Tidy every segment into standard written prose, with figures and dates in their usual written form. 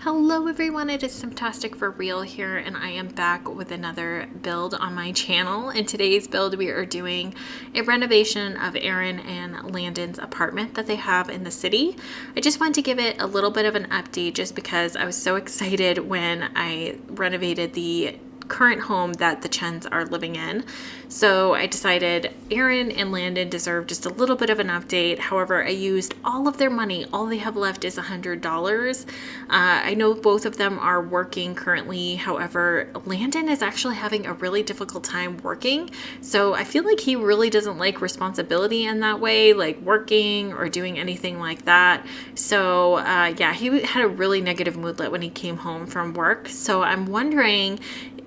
Hello everyone, it is Fantastic for Real here, and I am back with another build on my channel. In today's build, we are doing a renovation of Erin and Landen's apartment that they have in the city. I just wanted to give it a little bit of an update just because I was so excited when I renovated the current home that the Chens are living in. So I decided Erin and Landen deserve just a little bit of an update. However, I used all of their money. All they have left is $100. I know both of them are working currently. However, Landen is actually having a really difficult time working. So I feel like he really doesn't like responsibility in that way, like working or doing anything like that. So yeah, he had a really negative moodlet when he came home from work. So I'm wondering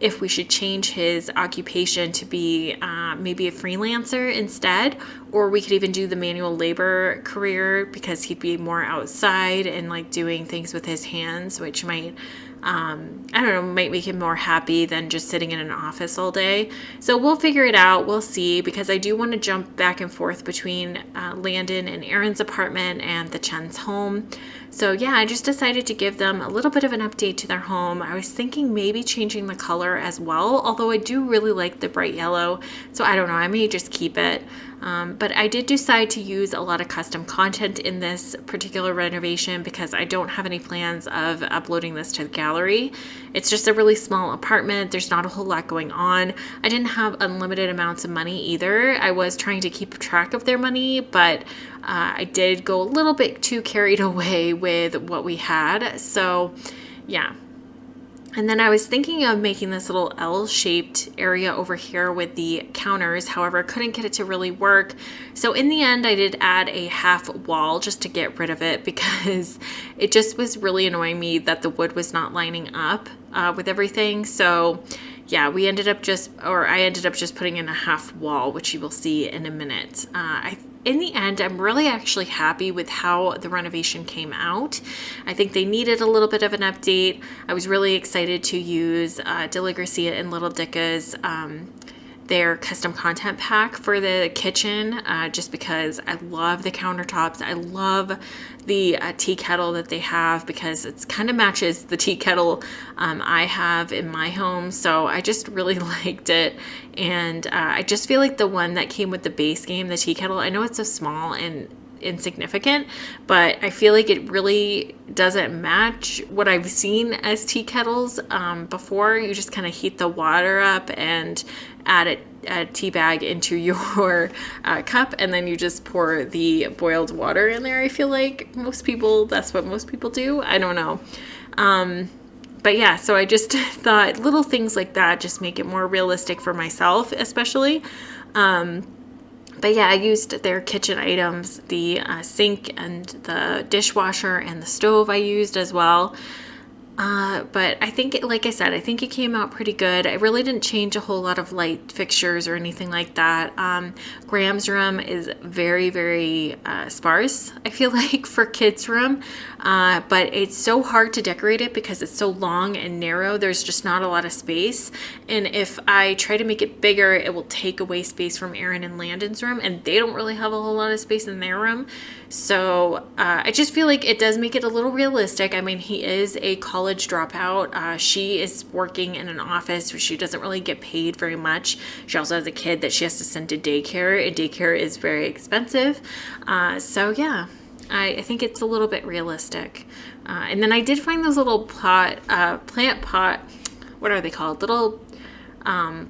if we should change his occupation to be maybe a freelancer instead, or we could even do the manual labor career because he'd be more outside and like doing things with his hands, which might I don't know, might make him more happy than just sitting in an office all day. So we'll figure it out. We'll see, because I do want to jump back and forth between Landen and Erin's apartment and the Chen's home. So yeah, I just decided to give them a little bit of an update to their home. I was thinking maybe changing the color as well, although I do really like the bright yellow. So I don't know, I may just keep it. But I did decide to use a lot of custom content in this particular renovation because I don't have any plans of uploading this to the gallery. It's just a really small apartment. There's not a whole lot going on. I didn't have unlimited amounts of money either. I was trying to keep track of their money, but I did go a little bit too carried away with what we had. So yeah. And then I was thinking of making this little L-shaped area over here with the counters. However, I couldn't get it to really work. So in the end, I did add a half wall just to get rid of it because it just was really annoying me that the wood was not lining up with everything. So yeah, I ended up just putting in a half wall, which you will see in a minute. In the end, I'm really actually happy with how the renovation came out. I think they needed a little bit of an update. I was really excited to use Dilla Gracia and Little Dicka's their custom content pack for the kitchen, just because I love the countertops. I love the tea kettle that they have because it kind of matches the tea kettle I have in my home. So I just really liked it. And I just feel like the one that came with the base game, the tea kettle, I know it's so small and insignificant, but I feel like it really doesn't match what I've seen as tea kettles before. You just kind of heat the water up and add a tea bag into your cup, and then you just pour the boiled water in there. I feel like that's what most people do. I don't know. But yeah, so I just thought little things like that just make it more realistic for myself, especially. But yeah, I used their kitchen items, the sink and the dishwasher and the stove I used as well. But I think, like I said, I think it came out pretty good. I really didn't change a whole lot of light fixtures or anything like that. Graham's room is very, very sparse, I feel like, for kids' room. But it's so hard to decorate it because it's so long and narrow. There's just not a lot of space. And if I try to make it bigger, it will take away space from Erin and Landen's room, and they don't really have a whole lot of space in their room. So I just feel like it does make it a little realistic. I mean, he is a college dropout. She is working in an office where she doesn't really get paid very much. She also has a kid that she has to send to daycare, and daycare is very expensive. So yeah, I think it's a little bit realistic. And then I did find those little plant pot, what are they called? Little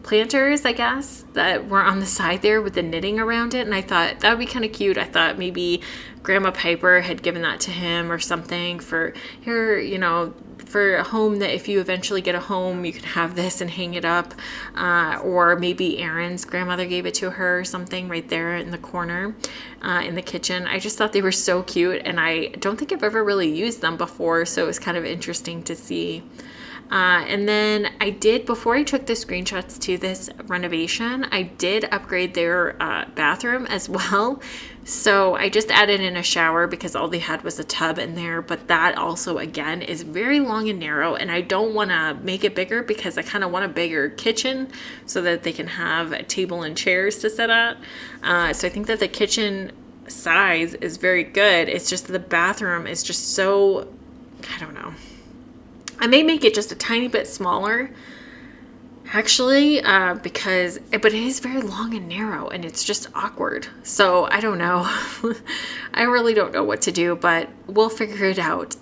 planters, I guess, that were on the side there with the knitting around it. And I thought that would be kind of cute. I thought maybe Grandma Piper had given that to him or something for here, for a home, that if you eventually get a home, you can have this and hang it up. Or maybe Erin's grandmother gave it to her or something right there in the corner in the kitchen. I just thought they were so cute, and I don't think I've ever really used them before. So it was kind of interesting to see. And then I did, before I took the screenshots to this renovation, I did upgrade their bathroom as well. So I just added in a shower because all they had was a tub in there. But that also, again, is very long and narrow. And I don't want to make it bigger because I kind of want a bigger kitchen so that they can have a table and chairs to sit at. So I think that the kitchen size is very good. It's just the bathroom is just so, I don't know. I may make it just a tiny bit smaller, actually, but it is very long and narrow, and it's just awkward. So I don't know. I really don't know what to do, but we'll figure it out.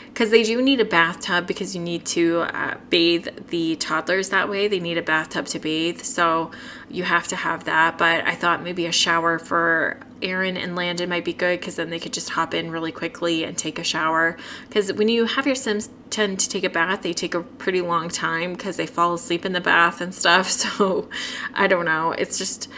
Because they do need a bathtub, because you need to bathe the toddlers that way. They need a bathtub to bathe, so you have to have that. But I thought maybe a shower for Erin and Landen might be good, because then they could just hop in really quickly and take a shower. Because when you have your Sims tend to take a bath, they take a pretty long time because they fall asleep in the bath and stuff. So I don't know. It's just,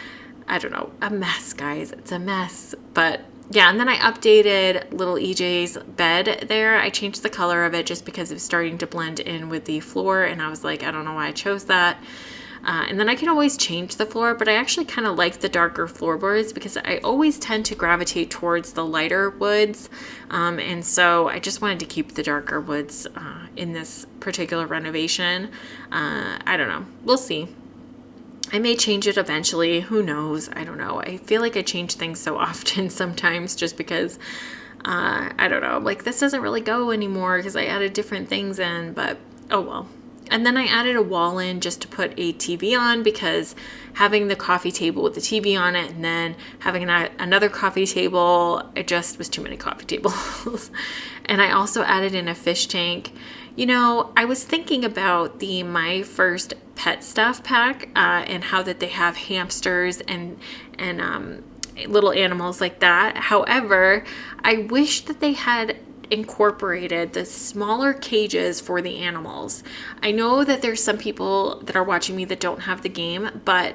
I don't know, a mess, guys. It's a mess. But yeah, and then I updated little EJ's bed there. I changed the color of it just because it was starting to blend in with the floor, and I was like, I don't know why I chose that. And then I can always change the floor, but I actually kind of like the darker floorboards because I always tend to gravitate towards the lighter woods. And so I just wanted to keep the darker woods in this particular renovation. I don't know. We'll see. I may change it eventually. Who knows? I don't know. I feel like I change things so often sometimes just because, I don't know, like this doesn't really go anymore because I added different things in, but oh well. And then I added a wall in just to put a TV on, because having the coffee table with the TV on it and then having another coffee table, it just was too many coffee tables. And I also added in a fish tank. You know, I was thinking about the My First Pet Stuff pack and how that they have hamsters and little animals like that. However, I wish that they had incorporated the smaller cages for the animals. I know that there's some people that are watching me that don't have the game, but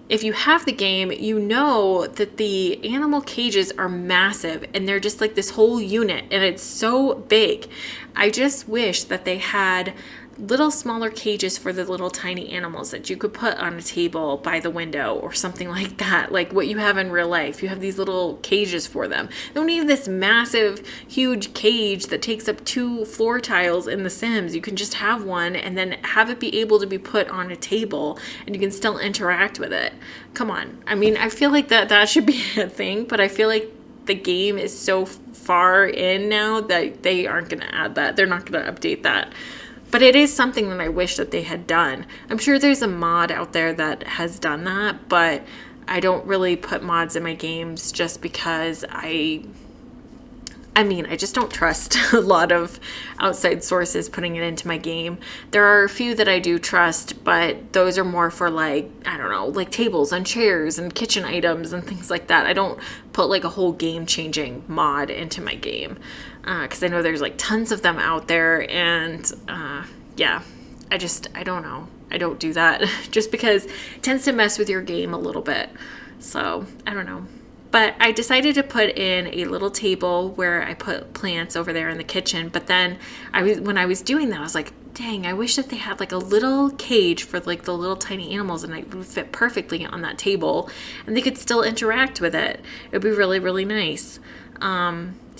if you have the game, you know that the animal cages are massive and they're just like this whole unit and it's so big. I just wish that they had little smaller cages for the little tiny animals that you could put on a table by the window or something like that, like what you have in real life. You have these little cages for them. You don't need this massive, huge cage that takes up 2 floor tiles in The Sims. You can just have one and then have it be able to be put on a table and you can still interact with it. Come on. I mean, I feel like that should be a thing, but I feel like the game is so far in now that they aren't going to add that. They're not going to update that. But it is something that I wish that they had done. I'm sure there's a mod out there that has done that, but I don't really put mods in my games just because I just don't trust a lot of outside sources putting it into my game. There are a few that I do trust, but those are more for like, I don't know, like tables and chairs and kitchen items and things like that. I don't put like a whole game-changing mod into my game because I know there's like tons of them out there, and yeah, I don't know. I don't do that just because it tends to mess with your game a little bit. So I don't know. But I decided to put in a little table where I put plants over there in the kitchen. But then when I was doing that, I was like, dang, I wish that they had like a little cage for like the little tiny animals and it would fit perfectly on that table and they could still interact with it. It would be really, really nice.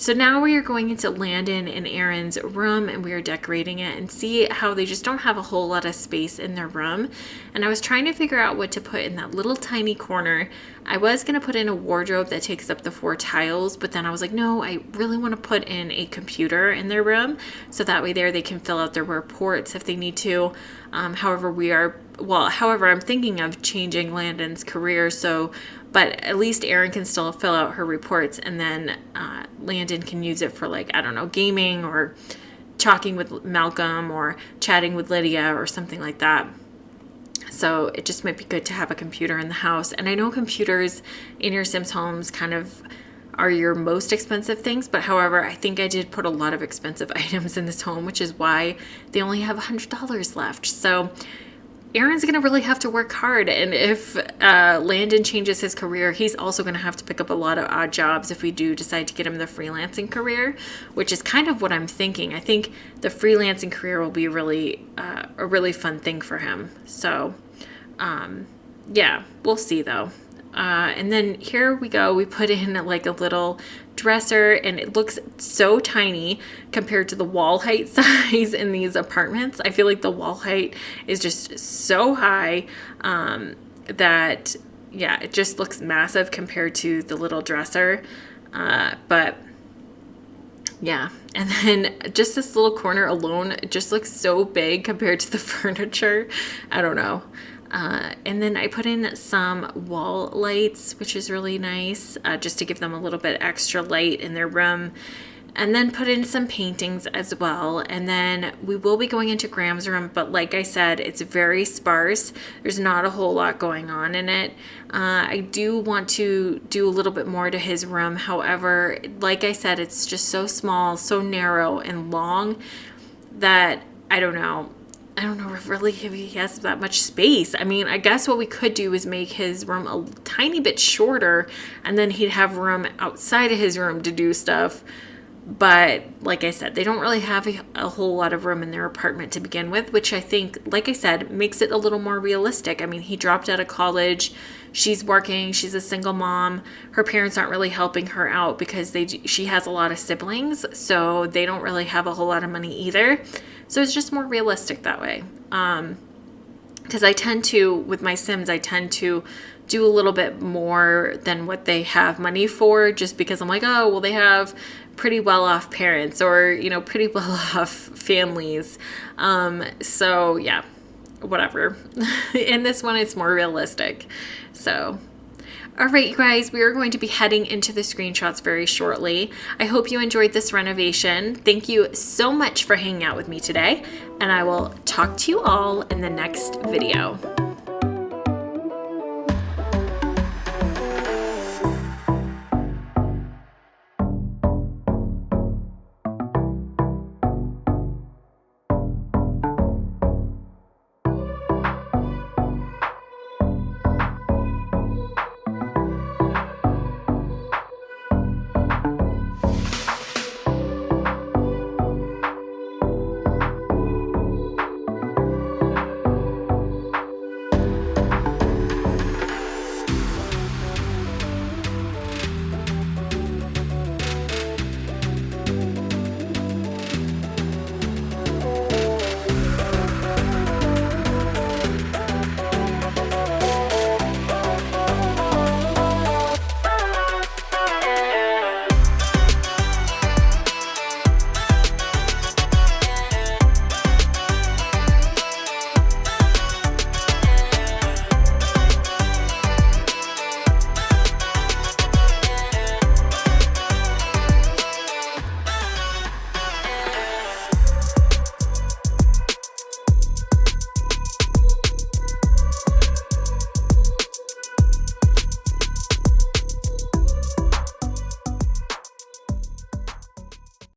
So now we are going into Landen and Erin's room and we are decorating it, and see how they just don't have a whole lot of space in their room. And I was trying to figure out what to put in that little tiny corner. I was going to put in a wardrobe that takes up the 4 tiles, but then I was like, no, I really want to put in a computer in their room. So that way there they can fill out their reports if they need to. However, I'm thinking of changing Landen's career, but at least Erin can still fill out her reports, and then Landen can use it for like, I don't know, gaming or talking with Malcolm or chatting with Lydia or something like that. So it just might be good to have a computer in the house. And I know computers in your Sims homes kind of are your most expensive things, but however, I think I did put a lot of expensive items in this home, which is why they only have $100 left. So Erin's going to really have to work hard, and if Landen changes his career, he's also going to have to pick up a lot of odd jobs if we do decide to get him the freelancing career, which is kind of what I'm thinking. I think the freelancing career will be really a really fun thing for him. So, yeah, we'll see though. And then here we go. We put in like a little dresser, and it looks so tiny compared to the wall height size in these apartments. I feel like the wall height is just so high that, yeah, it just looks massive compared to the little dresser. But yeah, And then just this little corner alone just looks so big compared to the furniture. I don't know. And then I put in some wall lights, which is really nice, just to give them a little bit extra light in their room. And then put in some paintings as well. And then we will be going into Graham's room, but like I said, it's very sparse. There's not a whole lot going on in it. I do want to do a little bit more to his room. However, like I said, it's just so small, so narrow and long that I don't know really if he has that much space. I mean, I guess what we could do is make his room a tiny bit shorter, and then he'd have room outside of his room to do stuff. But like I said, they don't really have a whole lot of room in their apartment to begin with, which I think, like I said, makes it a little more realistic. I mean, he dropped out of college. She's working. She's a single mom. Her parents aren't really helping her out because she has a lot of siblings, so they don't really have a whole lot of money either. So it's just more realistic that way. Because I tend to, with my Sims, I tend to do a little bit more than what they have money for, just because I'm like, oh, well, they have pretty well-off parents or, you know, pretty well-off families. So yeah, whatever. In this one, it's more realistic. So, all right, you guys, we are going to be heading into the screenshots very shortly. I hope you enjoyed this renovation. Thank you so much for hanging out with me today, and I will talk to you all in the next video.